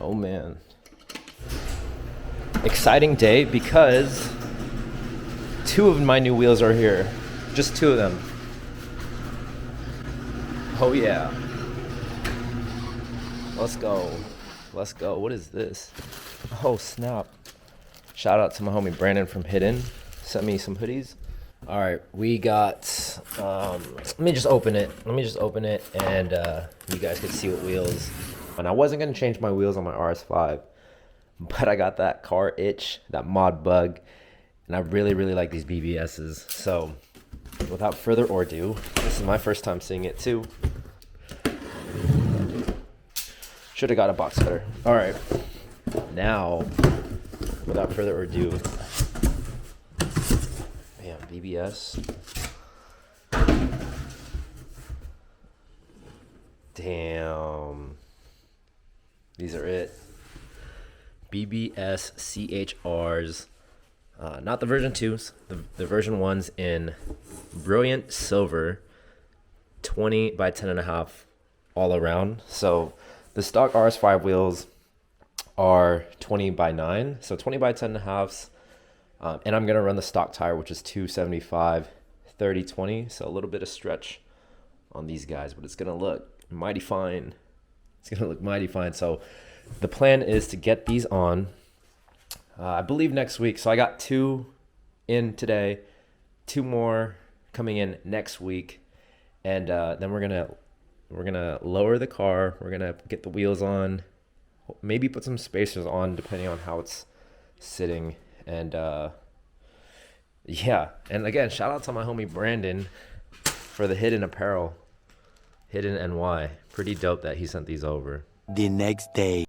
Oh man. Exciting day because 2 of my new wheels are here. Just 2 of them. Oh yeah. Let's go. Let's go. What is this? Oh snap. Shout out to my homie Brandon from Hidden. Sent me some hoodies. All right, we got, let me just open it and you guys can see what wheels. And I wasn't gonna change my wheels on my RS5, but I got that car itch, that mod bug, and I really like these BBSs. So without further ado, this is my first time seeing it too. Should have got a box cutter. All right, now, without further ado, man, BBS. Damn. These are it. BBS CH-Rs. Not the version 2s, the version 1s in brilliant silver, 20 by 10.5 all around. So the stock RS5 wheels are 20 by 9, so 20 by 10.5s. And I'm gonna run the stock tire, which is 275 30/20, so a little bit of stretch on these guys, but it's gonna look mighty fine. It's gonna look mighty fine. So the plan is to get these on, I believe next week. So I got 2 in today, 2 more coming in next week, and then we're gonna lower the car. We're gonna get the wheels on, maybe put some spacers on depending on how it's sitting. And yeah, and again, shout out to my homie Brandon for the Hidden apparel, Hidden NY. Pretty dope that he sent these over. The next day.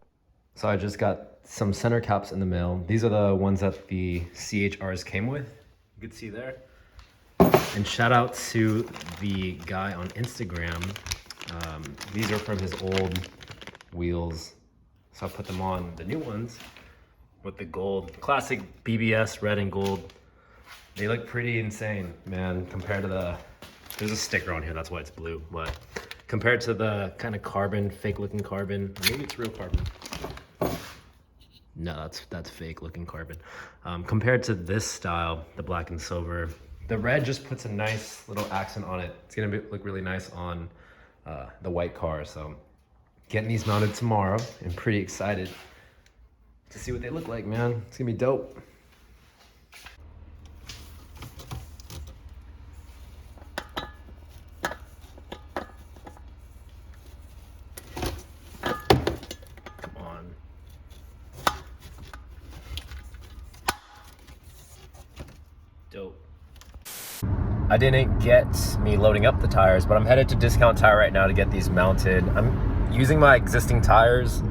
So I just got some center caps in the mail. These are the ones that the CH-Rs came with. You can see there. And shout out to the guy on Instagram. These are from his old wheels. So I put them on the new ones with the gold, classic BBS red and gold. They look pretty insane, man, compared to the, there's a sticker on here, that's why it's blue, but compared to the kind of carbon, fake looking carbon, maybe it's real carbon. No, that's fake looking carbon. Compared to this style, the black and silver, the red just puts a nice little accent on it. It's gonna look really nice on the white car. So getting these mounted tomorrow. I'm pretty excited to see what they look like, man. It's gonna be dope. Come on. Dope. I didn't get me loading up the tires, but I'm headed to Discount Tire right now to get these mounted. I'm using my existing tires.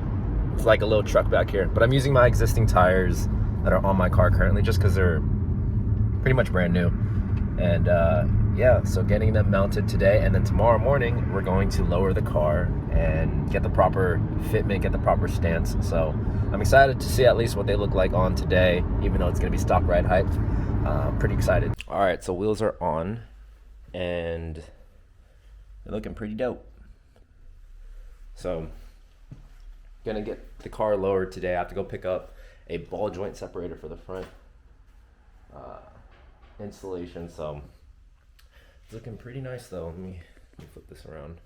It's like a little truck back here, but I'm using my existing tires that are on my car currently just because they're pretty much brand new. And yeah, so getting them mounted today, and then tomorrow morning we're going to lower the car and get the proper fitment, get the proper stance. So I'm excited to see at least what they look like on today, even though it's gonna be stock ride height. Pretty excited. All right, so wheels are on and they're looking pretty dope. So gonna get the car lowered today. I have to go pick up a ball joint separator for the front installation. So it's looking pretty nice though. Let me flip this around.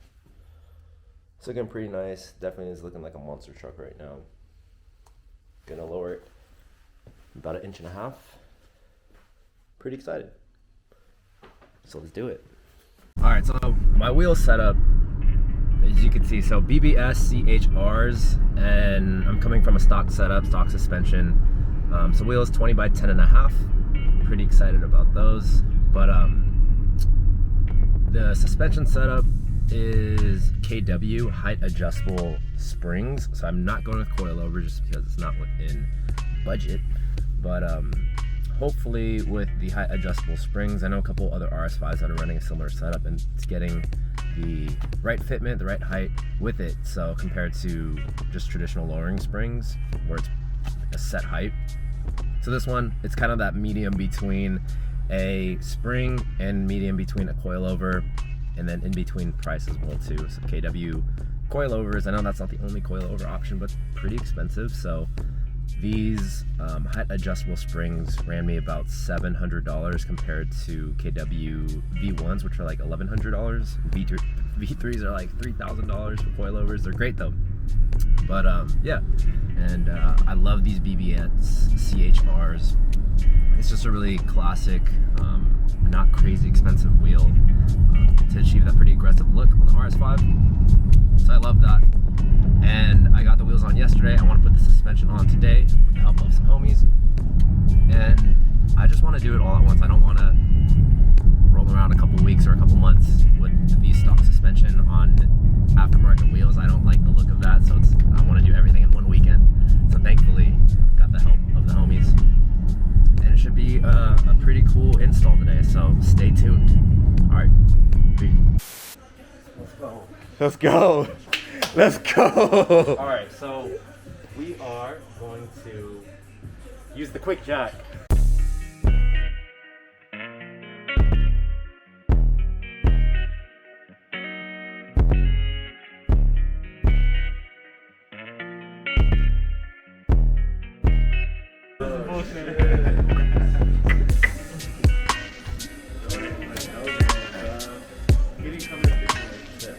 It's looking pretty nice. Definitely is looking like a monster truck right now. Gonna lower it about 1.5 inches. Pretty excited. So let's do it. All right, so my wheel setup, as you can see, so BBS CH-Rs, and I'm coming from a stock setup, stock suspension. So wheels 20 by 10.5. Pretty excited about those. But the suspension setup is KW height adjustable springs. So I'm not going with coilover just because it's not within budget. But hopefully with the height adjustable springs, I know a couple other RS5s that are running a similar setup, and it's getting the right fitment, the right height with it. So compared to just traditional lowering springs where it's a set height. So this one, it's kind of that medium between a spring and medium between a coilover, and then in between price as well too. So KW coilovers, I know that's not the only coilover option, but pretty expensive. So these height adjustable springs ran me about $700 compared to KW V1s, which are like $1,100. V3s are like $3,000 for coilovers. They're great though. But yeah, and I love these BBS CH-Rs. It's just a really classic, not crazy expensive wheel to achieve that pretty aggressive look on the RS5. So I love that. And I got the wheels on yesterday. I want to put the suspension on today with the help of some homies. And I just want to do it all at once. I don't want to roll around a couple weeks or a couple months with the stock suspension on aftermarket wheels. I don't like the look of that, so I want to do everything in one weekend. So thankfully, got the help of the homies. And it should be a pretty cool install today, so stay tuned. All right. Let's go. Let's go. Let's go. All right, so we are going to use the quick jack.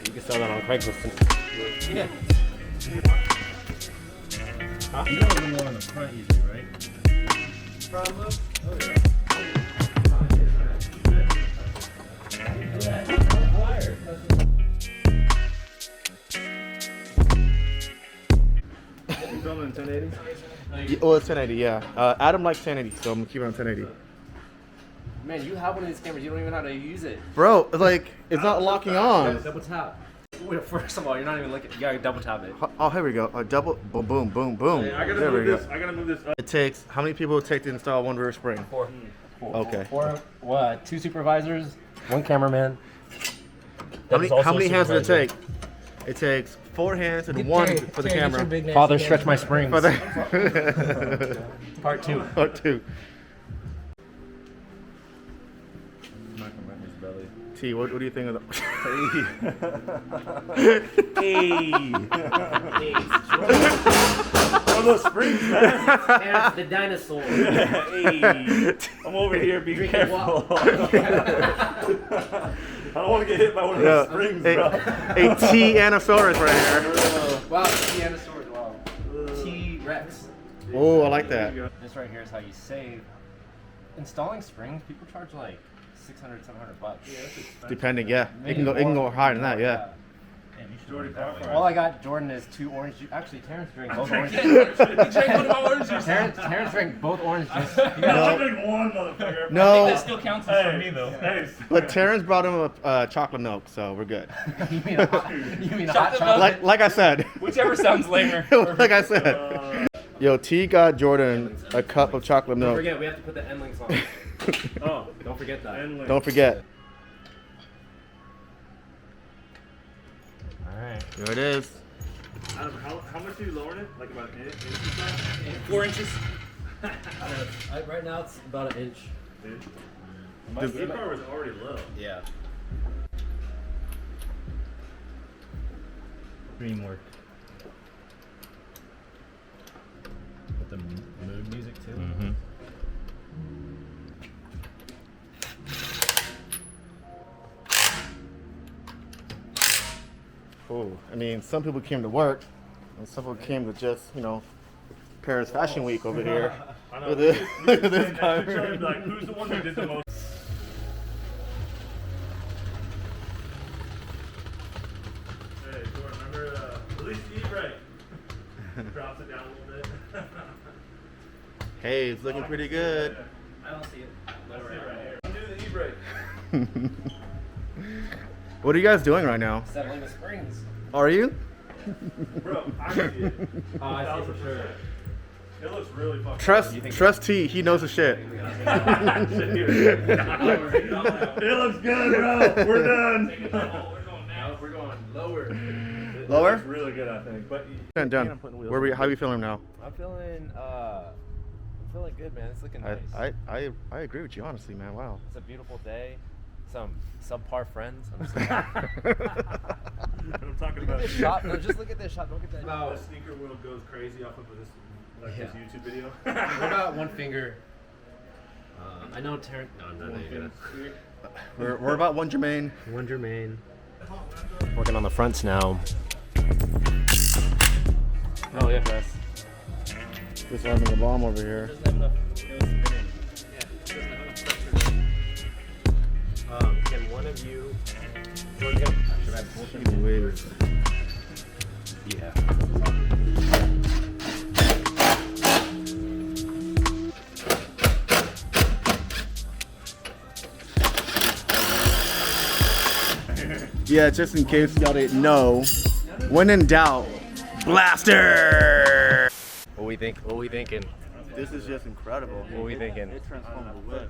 You can sell that on Craigslist. Yeah. Huh? You know the one on the front usually, right? Front loop? Oh yeah. You filming in 1080? Oh, it's 1080, yeah. Adam likes 1080, so I'm gonna keep it on 1080. Man, you have one of these cameras, you don't even know how to use it. Bro, like, it's not locking on. Double tap. Wait, first of all, you're not even looking. You gotta double tap it. Oh, here we go. Double, boom, boom, boom, boom. Hey, I gotta there move we this. go. I gotta move this up. It takes, how many people would take to install one rear spring? Four. Okay. What? 2 supervisors, 1 cameraman. How many hands does it take? It takes 4 hands and 1 for the camera. Father, stretch my springs. Father. Part 2. Part 2. T, what do you think of the... Hey. Oh, those springs, man. The dinosaur. Hey. I'm over here. Be careful. I don't want to get hit by one of those springs, bro. A T-Anosaurus right here. Wow, T-Anosaurus. Wow. T-Rex. Oh, I like that. This right here is how you save. Installing springs, people charge like $600, $700. Yeah, that's expensive. Depending, yeah. It can go higher than that, yeah. All I got, Jordan, is 2 orange juice. Actually, Terrence drank both orange juice. Terrence drank both orange juice. I drank one, motherfucker. No. I think that still counts as for me, though. Hey. But Terrence brought him a chocolate milk, so we're good. You mean hot Chocolate chocolate? Like I said. Whichever sounds lamer. Like I said. Yo, T got Jordan a cup of chocolate Don't milk. forget, we have to put the end links on. Oh, Don't forget that. Don't forget. Alright. Here it is. Adam, how much are you lowering it? Like about an inch? 4 inches. Right now it's about an inch. My car was already low. Yeah. Green work. With the mood music too. Mm-hmm. Oh, I mean, some people came to work, and some people came to just, you know, Paris Fashion Week over here. I know. Look at this guy. Like, who's the one who did the most? Hey, Jordan, remember, at least eat right. Drops it down a little bit. Hey, it's looking pretty good. I don't see it. Let's see it right here. Do the e-brake. What are you guys doing right now? Settling the springs. Are you? Bro, I see it. Oh, I see for sure. It looks really fucking Trust T, he knows the shit. It looks good, bro. We're done. We're going lower. It Lower? looks really good, I think. But Done. How are you feeling now? I'm feeling good, man. It's looking nice. I agree with you, honestly, man. Wow. It's a beautiful day. some subpar friends. I'm just I'm talking about shop. No, just look at this shop. Don't get that. the sneaker world goes crazy off of this, like this YouTube video. What about one finger? I know Terrence. No, I'm not gonna. We're about one Jermaine. One Jermaine. Working on the fronts now. Oh yeah, Chris. Just having a bomb over here. Can one of you? Yeah. Yeah, just in case y'all didn't know, when in doubt, blaster. What we think? What we thinking? This is just incredible. What we thinking? It transformed the wood.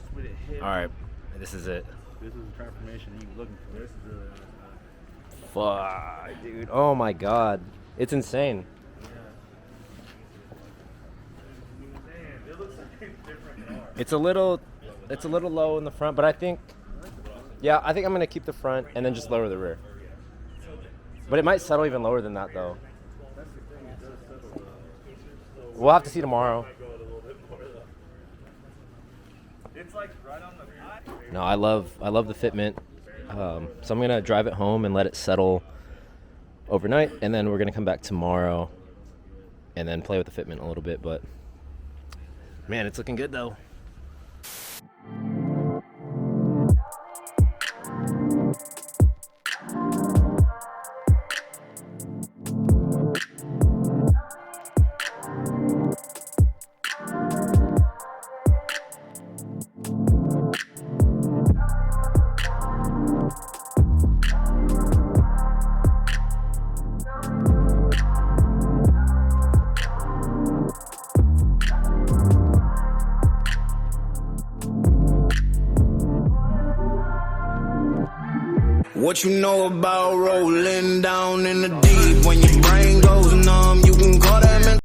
All right, this is it. This is the transformation you were looking for. This is really nice. Fuck, dude. Oh my god, it's insane. It looks like a different car. It's a little low in the front, but I think I'm gonna keep the front and then just lower the rear. But it might settle even lower than that though. We'll have to see tomorrow. It's like right on the pot. No, I love the fitment. So I'm gonna drive it home and let it settle overnight, and then we're gonna come back tomorrow and then play with the fitment a little bit. But man, it's looking good though. What you know about rolling down in the deep? When your brain goes numb, you